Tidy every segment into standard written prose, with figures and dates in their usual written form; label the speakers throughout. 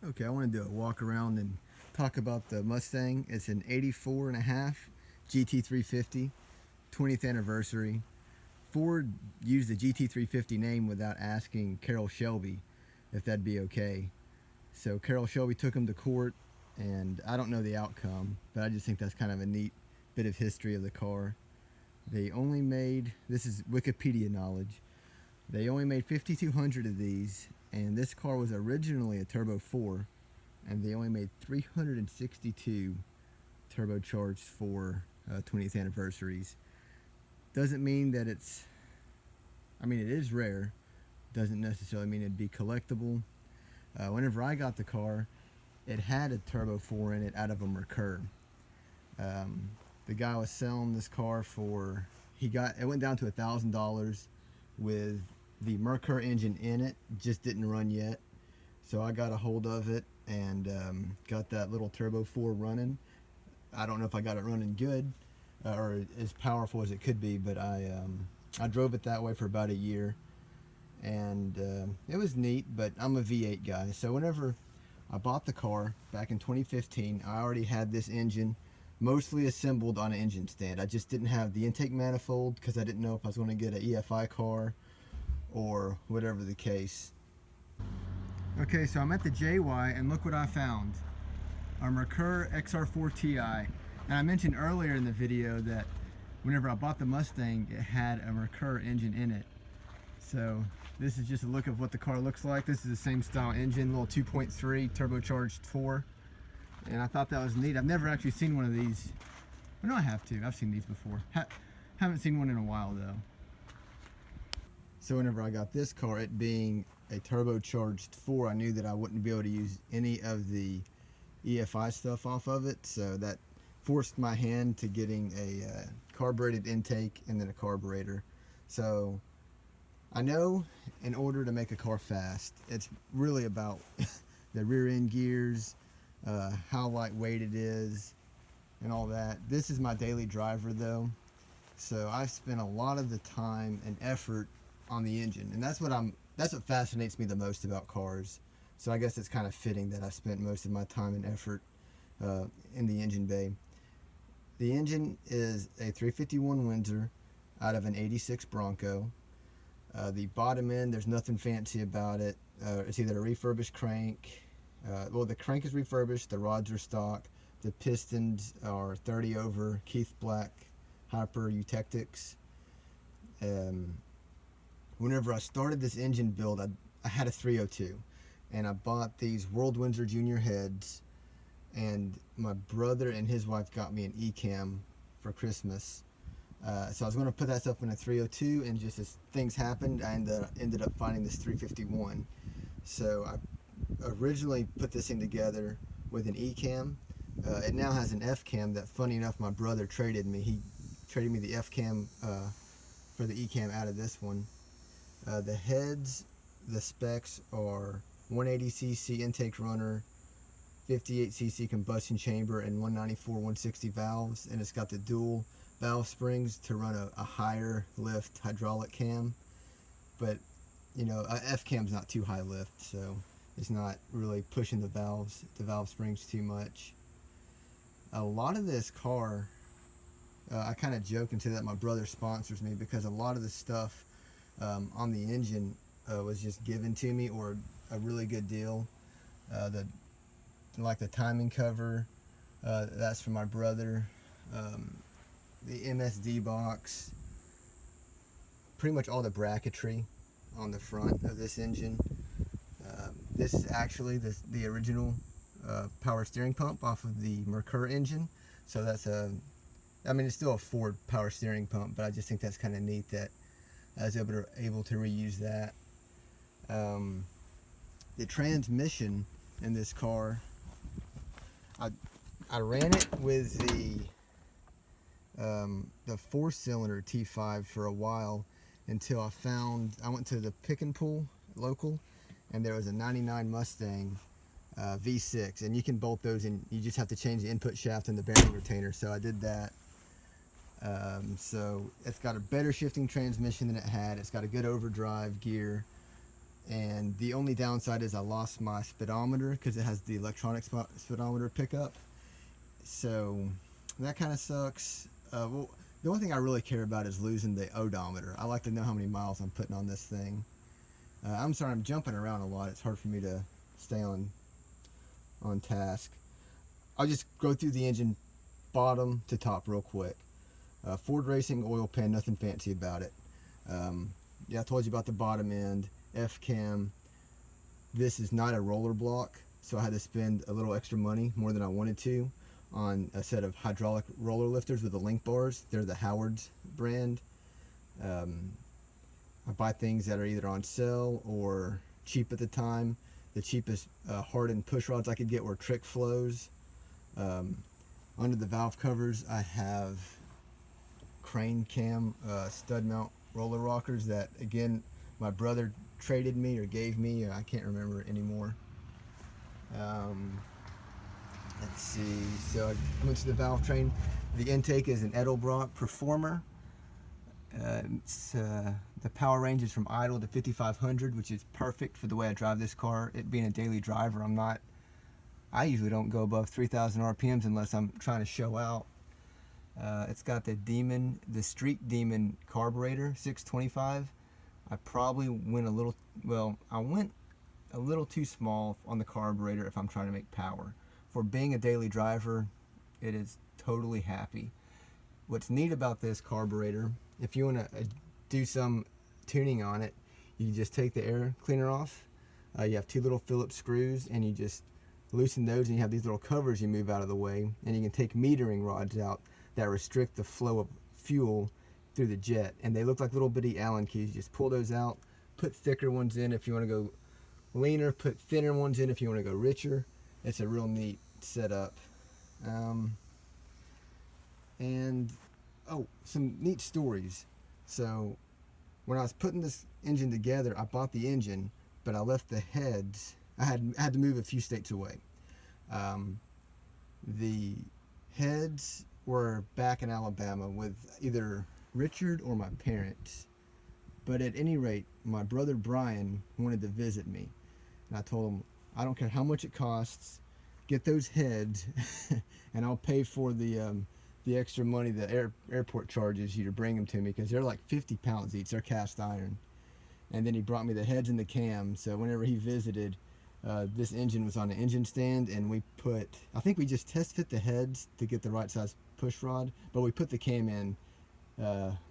Speaker 1: Okay, I want to do a walk around and talk about the Mustang. It's an 84.5 GT350, 20th anniversary. Ford used the GT350 name without asking Carroll Shelby if that'd be okay. So Carroll Shelby took him to court, and I don't know the outcome, but I just think that's kind of a neat bit of history of the car. They only made, this is Wikipedia knowledge, they only made 5,200 of these, and this car was originally a Turbo 4, and they only made 362 turbocharged for 20th anniversaries. Doesn't mean that it's, I mean, it is rare. Doesn't necessarily mean it'd be collectible. Whenever I got the car, it had a Turbo 4 in it out of a Merkur. The guy was selling this car for, it went down to $1,000 with the Merkur engine in it, just didn't run yet. So I got a hold of it and got that little Turbo 4 running. I don't know if I got it running good or as powerful as it could be, but I drove it that way for about a year, and it was neat. But I'm a V8 guy, so whenever I bought the car back in 2015, I already had this engine mostly assembled on an engine stand. I just didn't have the intake manifold because I didn't know if I was going to get an EFI car or whatever the case. Okay, so I'm at the JY and look what I found. Our Merkur XR4 Ti. And I mentioned earlier in the video that whenever I bought the Mustang, it had a Merkur engine in it. So this is just a look of what the car looks like. This is the same style engine, little 2.3 turbocharged 4. And I thought that was neat. I've never actually seen one of these. Well, no, I have to. I've seen these before. Haven't seen one in a while though. So whenever I got this car, it being a turbocharged 4, I knew that I wouldn't be able to use any of the EFI stuff off of it. So that forced my hand to getting a carbureted intake and then a carburetor. So I know in order to make a car fast, it's really about the rear end gears, how lightweight it is, and all that. This is my daily driver though, so I've spent a lot of the time and effort on the engine, and that's what fascinates me the most about cars. So I guess it's kind of fitting that I spent most of my time and effort in the engine bay. The engine is a 351 Windsor out of an 86 Bronco. The bottom end, there's nothing fancy about it. It's either a refurbished crank. Well, the crank is refurbished, the rods are stock, the pistons are 30 over Keith Black Hyper Eutectics. Whenever I started this engine build, I had a 302, and I bought these World Windsor Junior heads, and my brother and his wife got me an E-cam for Christmas. So I was going to put that stuff in a 302, and just as things happened, I ended up finding this 351. So I originally put this thing together with an E-cam. It now has an F-cam that, funny enough, my brother traded me. He traded me the F-cam for the E-cam out of this one. The heads, the specs are 180cc intake runner, 58cc combustion chamber, and 194 160 valves, and it's got the dual valve springs to run a higher lift hydraulic cam. But you know, a F-cam's not too high lift, so it's not really pushing the valve springs too much. A lot of this car, I kind of joke and say that my brother sponsors me, because a lot of the stuff on the engine was just given to me, or a really good deal. Like the timing cover, that's from my brother. The MSD box, pretty much all the bracketry on the front of this engine. This is actually the original power steering pump off of the Merkur engine. So that's I mean, it's still a Ford power steering pump, but I just think that's kind of neat that I was able to reuse that. The transmission in this car, I ran it with the 4-cylinder T5 for a while, until I went to the pick and pull local, and there was a 99 Mustang V6, and you can bolt those in. You just have to change the input shaft and the bearing retainer, so I did that. So it's got a better shifting transmission than it had. It's got a good overdrive gear. and the only downside is I lost my speedometer because it has the electronic speedometer pickup, so that kind of sucks. Well, the only thing I really care about is losing the odometer. I like to know how many miles I'm putting on this thing. I'm sorry, I'm jumping around a lot. It's hard for me to stay on task. I'll just go through the engine bottom to top real quick. Ford Racing oil pan, nothing fancy about it. Yeah, I told you about the bottom end, F-cam. This is not a roller block, so I had to spend a little extra money, more than I wanted to, on a set of hydraulic roller lifters with the link bars. They're the Howard's brand. I buy things that are either on sale or cheap at the time. The cheapest hardened push rods I could get were Trick Flows. Under the valve covers, I have crane cam stud mount roller rockers that, again, my brother traded me or gave me. I can't remember anymore. Let's see. So I went to the valve train. The intake is an Edelbrock Performer. The power range is from idle to 5500, which is perfect for the way I drive this car. It being a daily driver, I usually don't go above 3,000 RPMs unless I'm trying to show out. It's got the Street Demon carburetor, 625. I probably went I went a little too small on the carburetor if I'm trying to make power. For being a daily driver, it is totally happy. What's neat about this carburetor, if you want to do some tuning on it, you just take the air cleaner off. You have two little Phillips screws, and you just loosen those, and you have these little covers you move out of the way, and you can take metering rods out that restrict the flow of fuel through the jet, and they look like little bitty Allen keys. You just pull those out, put thicker ones in if you want to go leaner, put thinner ones in if you want to go richer. It's a real neat setup. And some neat stories. So when I was putting this engine together, I bought the engine, but I left the heads. I had to move a few states away. The heads were back in Alabama with either Richard or my parents. But at any rate, my brother Brian wanted to visit me. And I told him, I don't care how much it costs, get those heads and I'll pay for the extra money the airport charges you to bring them to me, because they're like 50 pounds each. They're cast iron. And then he brought me the heads and the cam. So whenever he visited, this engine was on an engine stand, and I think we just test fit the heads to get the right size push rod, but we put the cam in.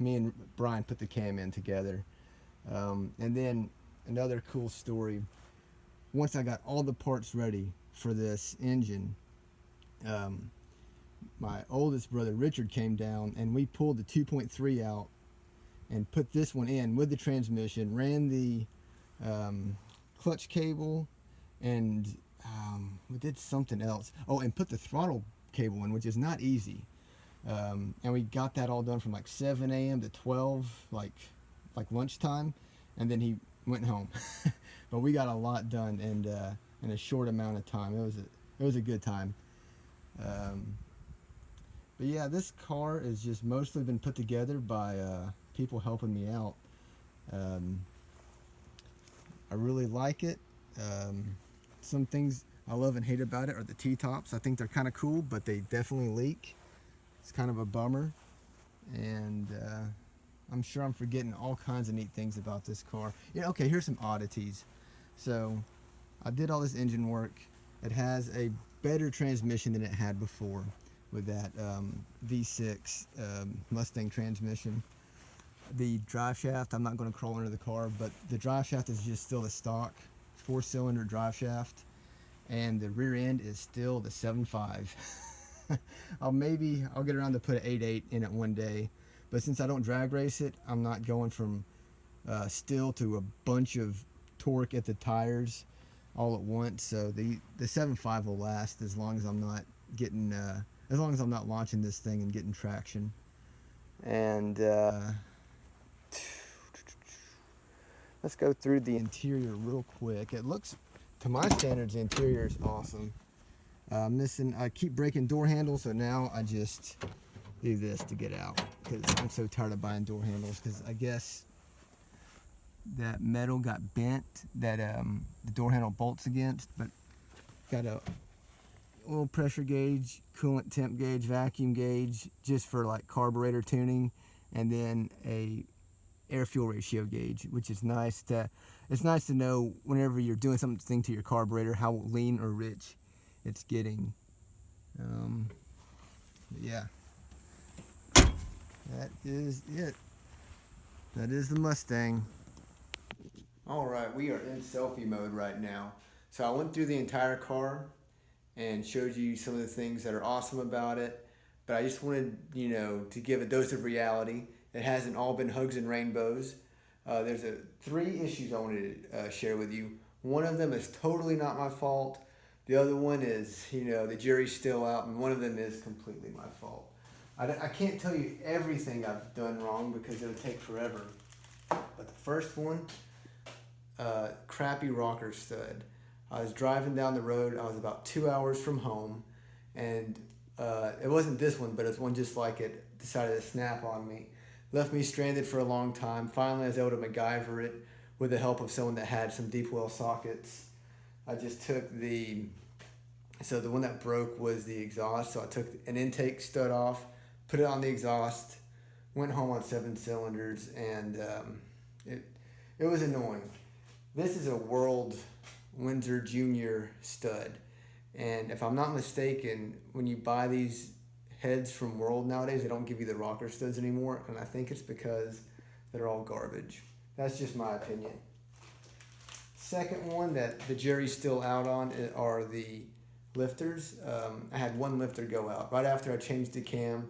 Speaker 1: Me and Brian put the cam in together. And then another cool story, once I got all the parts ready for this engine, my oldest brother Richard came down, and we pulled the 2.3 out and put this one in with the transmission, ran the clutch cable, and we did something else. And put the throttle cable in, which is not easy. And we got that all done from like 7 a.m. to 12, like lunchtime, and then he went home. But we got a lot done in a short amount of time. It was a good time. But yeah, this car has just mostly been put together by people helping me out. I really like it. Some things I love and hate about it are the T-tops. I think they're kind of cool, but they definitely leak. It's kind of a bummer. And I'm sure I'm forgetting all kinds of neat things about this car. Okay, here's some oddities. So I did all this engine work. It has a better transmission than it had before with that V6 Mustang transmission. The drive shaft, I'm not going to crawl under the car, but the drive shaft is just still the stock 4-cylinder drive shaft, and the rear end is still the 7.5. I'll get around to put an 8.8 in it one day, but since I don't drag race it, I'm not going from still to a bunch of torque at the tires all at once. So the 7.5 will last as long as I'm not getting as long as I'm not launching this thing and getting traction. And let's go through the interior real quick. It looks, to my standards, the interior is awesome. I keep breaking door handles, so now I just do this to get out, because I'm so tired of buying door handles, because I guess that metal got bent that the door handle bolts against, but got a oil pressure gauge, coolant temp gauge, vacuum gauge, just for like carburetor tuning, and then a air fuel ratio gauge, which is nice to, it's nice to know whenever you're doing something to your carburetor how lean or rich it's getting. Yeah, that is it. That is the Mustang. Alright, we are in selfie mode right now. So I went through the entire car and showed you some of the things that are awesome about it, but I just wanted, to give a dose of reality. It hasn't all been hugs and rainbows. There's three issues I wanted to share with you. One of them is totally not my fault. The other one is, the jury's still out, and one of them is completely my fault. I can't tell you everything I've done wrong because it would take forever. But the first one, crappy rocker stud. I was driving down the road. I was about 2 hours from home, and it wasn't this one, but it was one just like it. Decided to snap on me. Left me stranded for a long time. Finally, I was able to MacGyver it with the help of someone that had some deep well sockets. I just took the one that broke was the exhaust, so I took an intake stud off, put it on the exhaust, went home on 7 cylinders, and it was annoying. This is a World Windsor Junior stud, and if I'm not mistaken, when you buy these heads from World nowadays, they don't give you the rocker studs anymore, and I think it's because they're all garbage. That's just my opinion. Second one that the jury's still out on are the lifters. I had one lifter go out. Right after I changed the cam,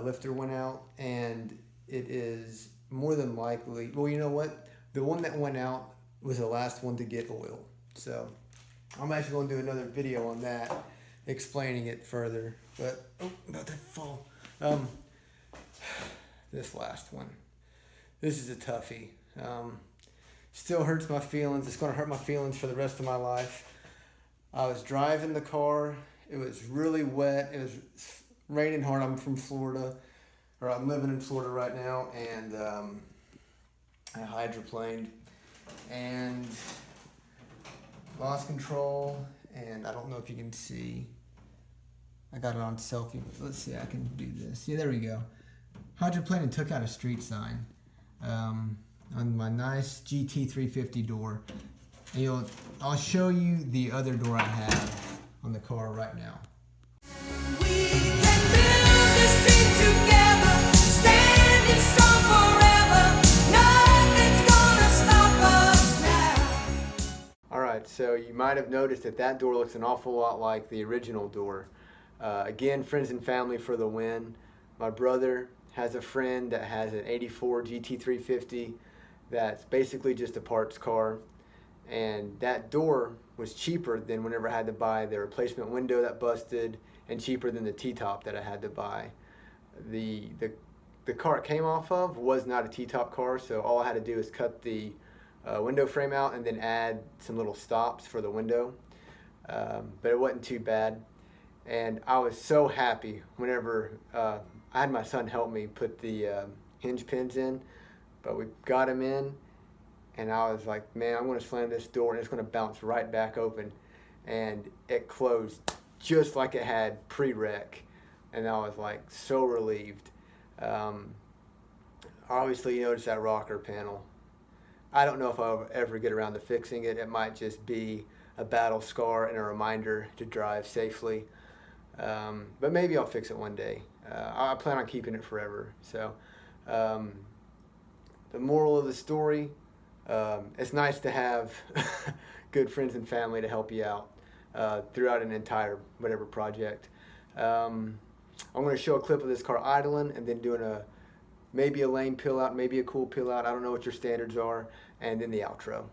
Speaker 1: lifter went out, and it is more than likely, well, you know what? The one that went out was the last one to get oil. So I'm actually going to do another video on that, explaining it further. But, about to fall. This last one. This is a toughie. Still hurts my feelings. It's going to hurt my feelings for the rest of my life. I was driving the car. It was really wet. It was raining hard. I'm from Florida, or I'm living in Florida right now, and I hydroplaned and lost control, and I don't know if you can see. I got it on selfie. Let's see, I can do this. Yeah, there we go. Hydroplaned and took out a street sign on my nice GT 350 door. And I'll show you the other door I have on the car right now.
Speaker 2: We can build this dream together, standing strong forever. Nothing's gonna stop us now.
Speaker 1: Alright, so you might have noticed that door looks an awful lot like the original door. Again, friends and family for the win. My brother has a friend that has an 84 GT 350 that's basically just a parts car. And that door was cheaper than whenever I had to buy the replacement window that busted, and cheaper than the T-top that I had to buy. The car it came off of was not a T-top car, so all I had to do is cut the window frame out and then add some little stops for the window. But it wasn't too bad. And I was so happy whenever I had my son help me put the hinge pins in, but we got them in, and I was like, man, I'm going to slam this door and it's going to bounce right back open. And it closed just like it had pre-wreck, and I was like so relieved. Obviously, you notice that rocker panel. I don't know if I'll ever get around to fixing it. It might just be a battle scar and a reminder to drive safely. But maybe I'll fix it one day. I plan on keeping it forever. So the moral of the story, it's nice to have good friends and family to help you out throughout an entire whatever project. I'm going to show a clip of this car idling and then doing maybe a lame pill out, maybe a cool pill out. I don't know what your standards are, and then the outro.